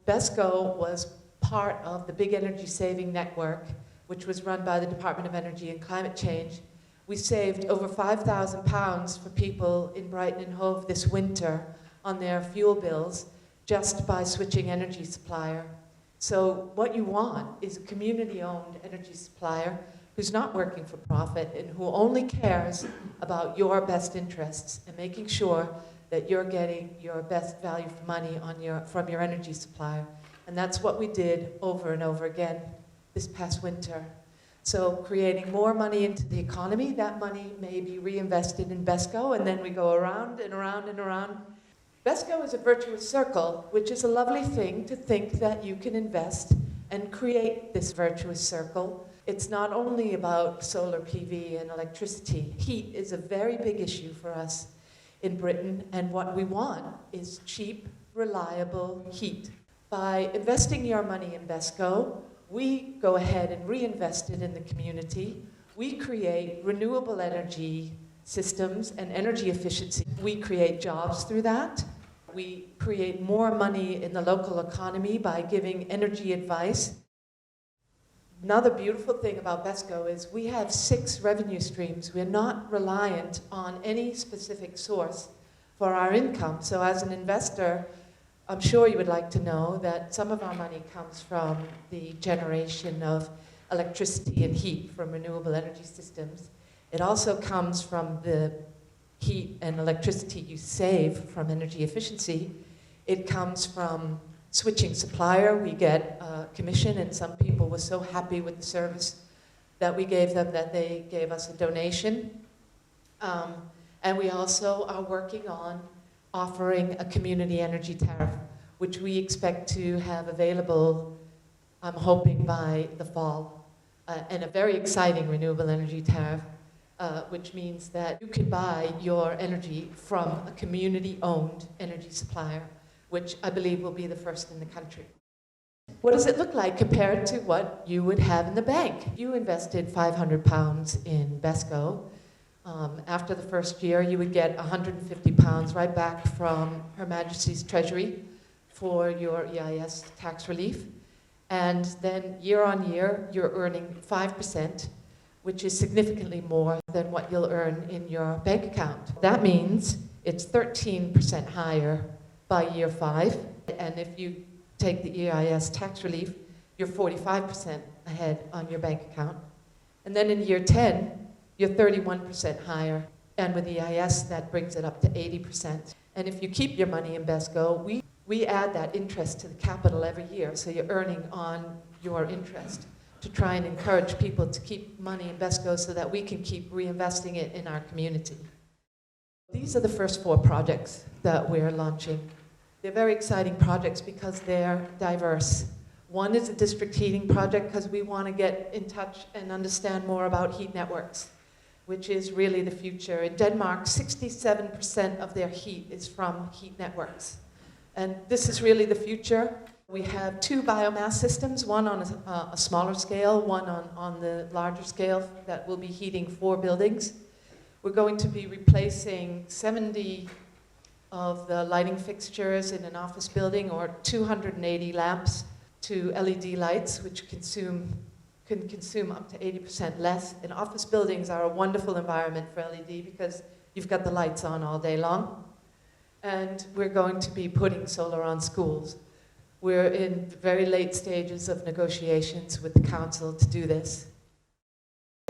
BHESCo was part of the big energy saving network, which was run by the Department of Energy and Climate Change. We saved over £5,000 for people in Brighton and Hove this winter on their fuel bills just by switching energy supplier. So what you want is a community-owned energy supplier who's not working for profit and who only cares about your best interests and making sure that you're getting your best value for money from your energy supplier. And that's what we did over and over again this past winter. So creating more money into the economy, that money may be reinvested in BHESCo, and then we go around and around and around. BHESCo is a virtuous circle, which is a lovely thing to think that you can invest and create this virtuous circle. It's not only about solar PV and electricity. Heat is a very big issue for us in Britain, and what we want is cheap, reliable heat. By investing your money in BHESCo, we go ahead and reinvest it in the community. We create renewable energy systems and energy efficiency. We create jobs through that. We create more money in the local economy by giving energy advice. Another beautiful thing about BHESCo is we have 6 revenue streams. We're not reliant on any specific source for our income. So as an investor, I'm sure you would like to know that some of our money comes from the generation of electricity and heat from renewable energy systems. It also comes from the heat and electricity you save from energy efficiency. It comes from switching supplier. We get a commission, and some people were so happy with the service that we gave them that they gave us a donation. And we also are working on offering a community energy tariff, which we expect to have available, I'm hoping, by the fall. And a very exciting renewable energy tariff, which means that you can buy your energy from a community-owned energy supplier, which I believe will be the first in the country. What does it look like compared to what you would have in the bank? You invested £500 in BHESCo. After the first year, you would get £150 right back from Her Majesty's Treasury for your EIS tax relief. And then year on year, you're earning 5%, which is significantly more than what you'll earn in your bank account. That means it's 13% higher by year 5. And if you take the EIS tax relief, you're 45% ahead on your bank account. And then in year 10, you're 31% higher. And with EIS, that brings it up to 80%. And if you keep your money in BHESCo, we add that interest to the capital every year, so you're earning on your interest to try and encourage people to keep money in BHESCo so that we can keep reinvesting it in our community. These are the first 4 projects that we're launching. They're very exciting projects because they're diverse. One is a district heating project because we want to get in touch and understand more about heat networks, which is really the future. In Denmark, 67% of their heat is from heat networks. And this is really the future. We have 2 biomass systems, one on a smaller scale, one on the larger scale that will be heating 4 buildings. We're going to be replacing 70 of the lighting fixtures in an office building, or 280 lamps to LED lights, which can consume up to 80% less. And office buildings are a wonderful environment for LED because you've got the lights on all day long. And we're going to be putting solar on schools. We're in very late stages of negotiations with the council to do this.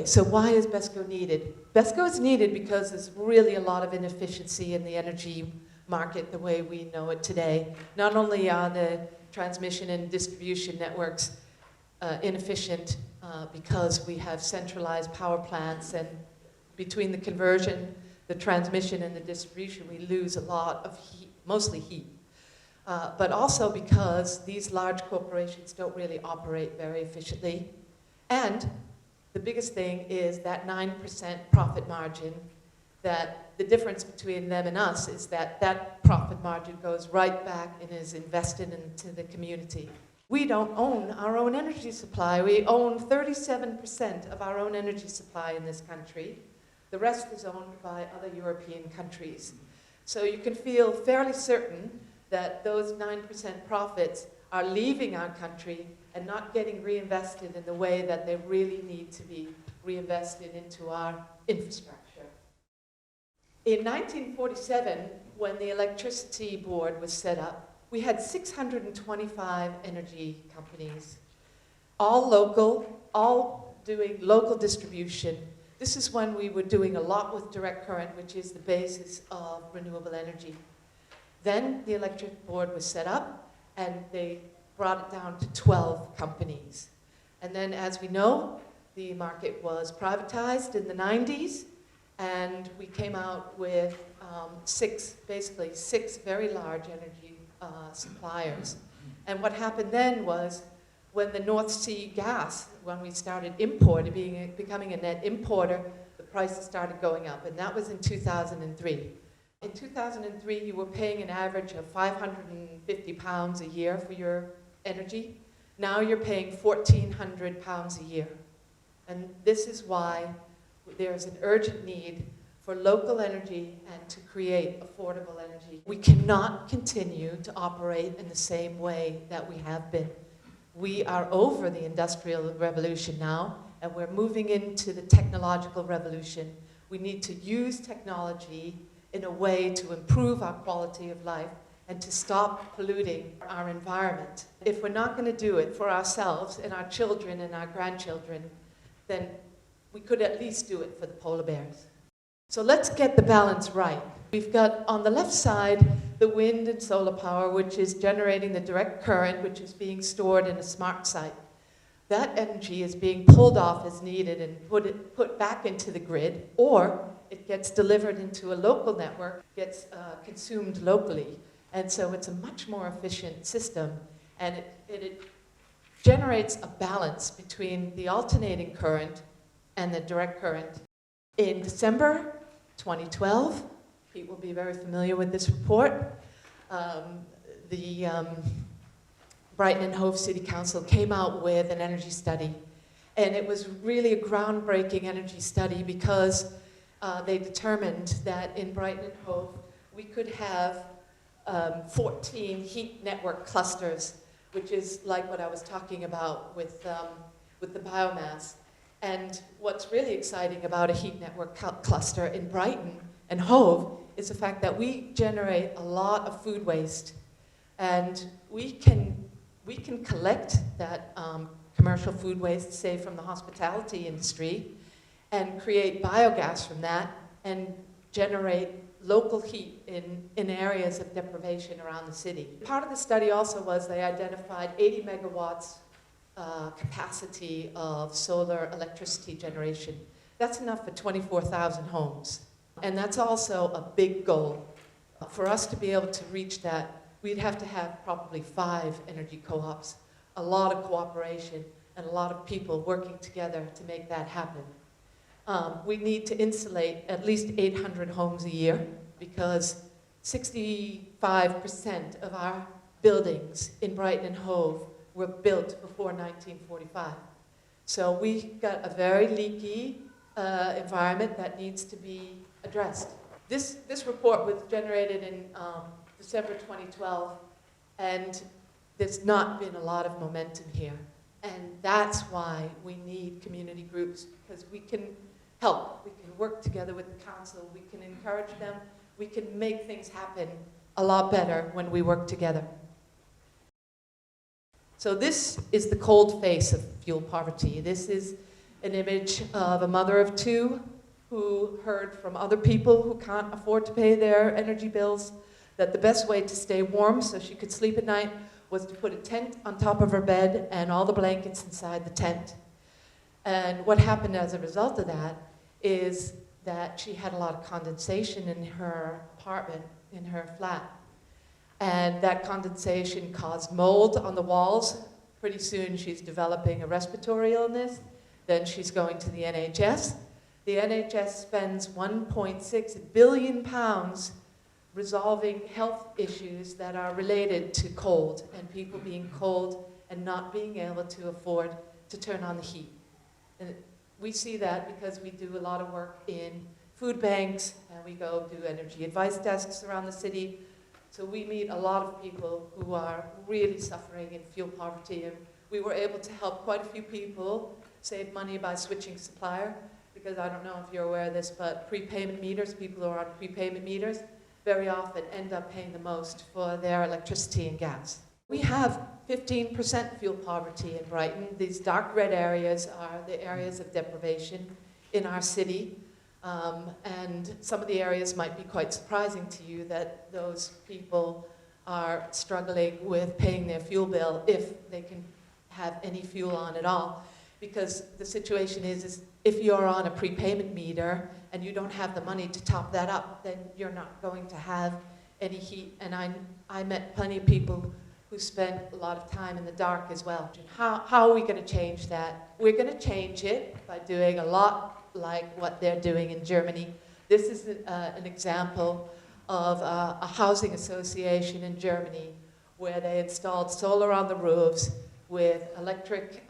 So why is BHESCo needed? BHESCo is needed because there's really a lot of inefficiency in the energy market the way we know it today. Not only are the transmission and distribution networks inefficient because we have centralized power plants, and between the conversion, the transmission, and the distribution, we lose a lot of heat, mostly heat. But also because these large corporations don't really operate very efficiently. And the biggest thing is that 9% profit margin, that the difference between them and us is that that profit margin goes right back and is invested into the community. We don't own our own energy supply. We own 37% of our own energy supply in this country. The rest is owned by other European countries. So you can feel fairly certain that those 9% profits are leaving our country and not getting reinvested in the way that they really need to be reinvested into our infrastructure. In 1947, when the Electricity Board was set up, we had 625 energy companies, all local, all doing local distribution. This is when we were doing a lot with direct current, which is the basis of renewable energy. Then the Electric Board was set up, and they brought it down to 12 companies. And then, as we know, the market was privatized in the 90s, and we came out with basically six very large energy suppliers. And what happened then was, when the North Sea gas, when we started becoming a net importer, the prices started going up, and that was in 2003. In 2003, you were paying an average of £550 a year for your energy. Now you're paying £1,400 a year. And this is why there's an urgent need for local energy and to create affordable energy. We cannot continue to operate in the same way that we have been. We are over the Industrial Revolution now, and we're moving into the technological revolution. We need to use technology in a way to improve our quality of life and to stop polluting our environment. If we're not going to do it for ourselves and our children and our grandchildren, then we could at least do it for the polar bears. So let's get the balance right. We've got on the left side the wind and solar power, which is generating the direct current, which is being stored in a smart site. That energy is being pulled off as needed and put back into the grid, or it gets delivered into a local network, gets consumed locally. And so it's a much more efficient system, and it generates a balance between the alternating current and the direct current. In December 2012, Pete will be very familiar with this report, the Brighton and Hove City Council came out with an energy study. And it was really a groundbreaking energy study because they determined that in Brighton and Hove, we could have 14 heat network clusters, which is like what I was talking about with the biomass. And what's really exciting about a heat network cluster in Brighton and Hove is the fact that we generate a lot of food waste. And we can collect that commercial food waste, say from the hospitality industry, and create biogas from that and generate local heat in areas of deprivation around the city. Part of the study also was they identified 80 megawatts capacity of solar electricity generation. That's enough for 24,000 homes. And that's also a big goal. For us to be able to reach that, we'd have to have probably 5 energy co-ops, a lot of cooperation, and a lot of people working together to make that happen. We need to insulate at least 800 homes a year because 65% of our buildings in Brighton and Hove were built before 1945. So we've got a very leaky environment that needs to be addressed. This report was generated in December 2012, and there's not been a lot of momentum here. And that's why we need community groups, because we can help. We can work together with the council. We can encourage them. We can make things happen a lot better when we work together. So this is the cold face of fuel poverty. This is an image of a mother of 2 who heard from other people who can't afford to pay their energy bills that the best way to stay warm so she could sleep at night was to put a tent on top of her bed and all the blankets inside the tent. And what happened as a result of that is that she had a lot of condensation in her apartment, in her flat. And that condensation caused mold on the walls. Pretty soon she's developing a respiratory illness. Then she's going to the NHS. The NHS spends £1.6 billion resolving health issues that are related to cold and people being cold and not being able to afford to turn on the heat. And we see that because we do a lot of work in food banks and we go do energy advice desks around the city. So we meet a lot of people who are really suffering in fuel poverty, and we were able to help quite a few people save money by switching supplier, because I don't know if you're aware of this, but prepayment meters, people who are on prepayment meters, very often end up paying the most for their electricity and gas. We have 15% fuel poverty in Brighton. These dark red areas are the areas of deprivation in our city. And some of the areas might be quite surprising to you, that those people are struggling with paying their fuel bill if they can have any fuel on at all. Because the situation is if you're on a prepayment meter and you don't have the money to top that up, then you're not going to have any heat. And I met plenty of people who spent a lot of time in the dark as well. How are we going to change that? We're going to change it by doing a lot like what they're doing in Germany. This is an example of a housing association in Germany where they installed solar on the roofs with electric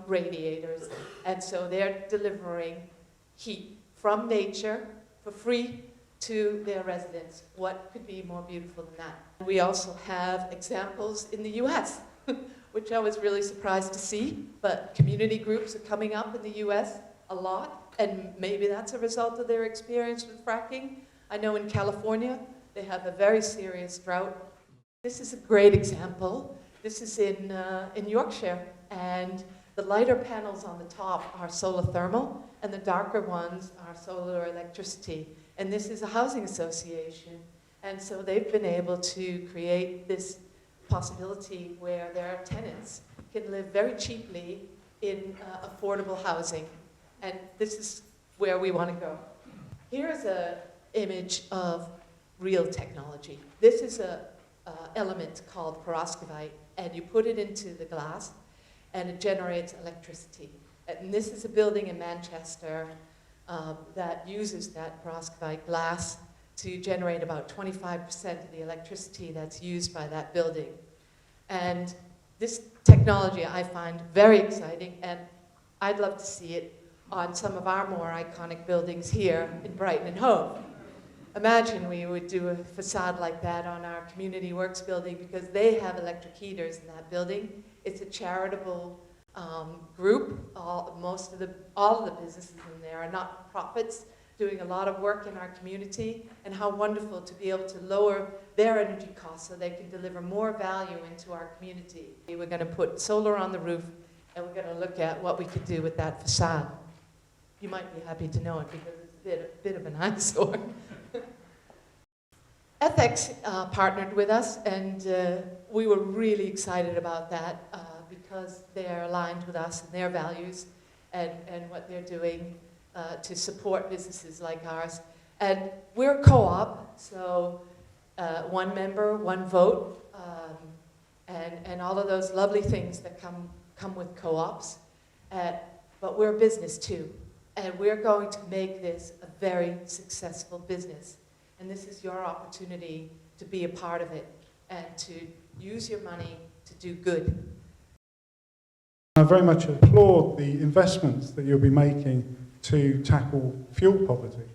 radiators, and so they're delivering heat from nature for free to their residents. What could be more beautiful than that? We also have examples in the US, which I was really surprised to see, but community groups are coming up in the US a lot, and maybe that's a result of their experience with fracking. I know in California, they have a very serious drought. This is a great example. This is in Yorkshire, and the lighter panels on the top are solar thermal, and the darker ones are solar electricity. And this is a housing association, and so they've been able to create this possibility where their tenants can live very cheaply in affordable housing. And this is where we want to go. Here's an image of real technology. This is an element called perovskite, and you put it into the glass, and it generates electricity. And this is a building in Manchester that uses that perovskite glass to generate about 25% of the electricity that's used by that building. And this technology I find very exciting, and I'd love to see it on some of our more iconic buildings here in Brighton and Hove. Imagine we would do a facade like that on our Community Works building, because they have electric heaters in that building. It's a charitable group. All of the businesses in there are not-for-profits doing a lot of work in our community, and how wonderful to be able to lower their energy costs so they can deliver more value into our community. We're going to put solar on the roof, and we're going to look at what we could do with that facade. You might be happy to know it because it's a bit of an eyesore. Ethics partnered with us, and we were really excited about that because they're aligned with us and their values and what they're doing to support businesses like ours. And we're a co-op, so one member, one vote, and all of those lovely things that come with co-ops. But we're a business too, and we're going to make this a very successful business. And this is your opportunity to be a part of it and to use your money to do good. I very much applaud the investments that you'll be making to tackle fuel poverty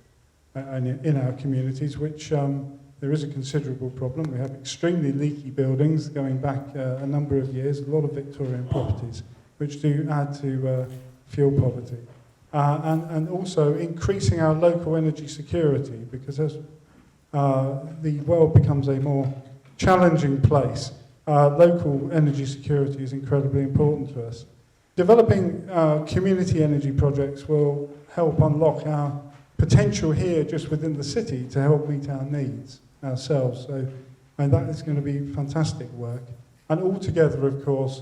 in our communities, which there is a considerable problem. We have extremely leaky buildings going back a number of years, a lot of Victorian properties, which do add to fuel poverty. And also increasing our local energy security, because as the world becomes a more challenging place, local energy security is incredibly important to us. Developing community energy projects will help unlock our potential here just within the city to help meet our needs ourselves. So that is going to be fantastic work. And altogether, of course,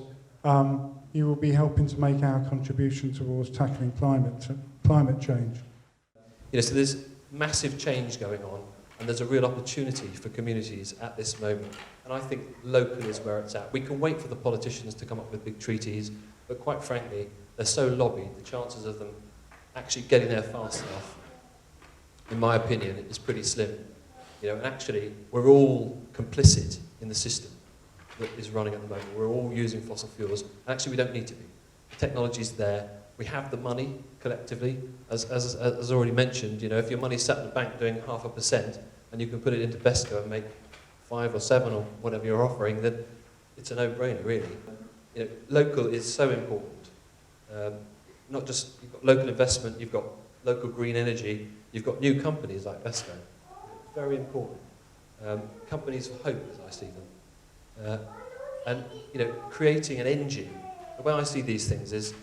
you will be helping to make our contribution towards tackling climate change. So there's massive change going on, and there's a real opportunity for communities at this moment. And I think local is where it's at. We can wait for the politicians to come up with big treaties, but quite frankly, they're so lobbied, the chances of them actually getting there fast enough, in my opinion, is pretty slim. And actually, we're all complicit in the system that is running at the moment. We're all using fossil fuels. Actually, we don't need to be. The technology's there. We have the money collectively. As already mentioned, if your money's sat in the bank doing 0.5%, and you can put it into BHESCo and make 5 or 7 or whatever you're offering, then it's a no-brainer, really. You know, local is so important. Not just you've got local investment, you've got local green energy, you've got new companies like BHESCo. Very important. Companies for hope, as I see them. And you know, creating an engine. The way I see these things is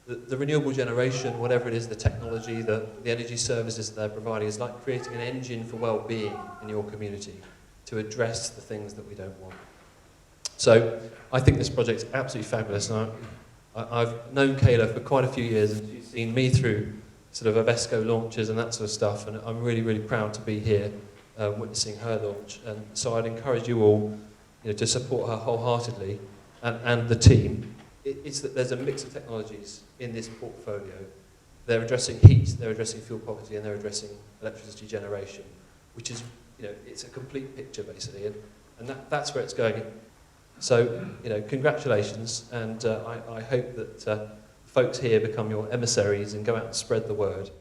the renewable generation, whatever it is, the technology, the energy services that they're providing, is like creating an engine for well-being in your community to address the things that we don't want. So I think this project's absolutely fabulous. And I've known Kayla for quite a few years, and she's seen me through sort of BHESCo launches and that sort of stuff, and I'm really, really proud to be here witnessing her launch. And so I'd encourage you all, you know, to support her wholeheartedly, and the team. It's that there's a mix of technologies in this portfolio. They're addressing heat, they're addressing fuel poverty, and they're addressing electricity generation, which is, you know, it's a complete picture basically, and that's where it's going. So, you know, congratulations, and I hope that folks here become your emissaries and go out and spread the word.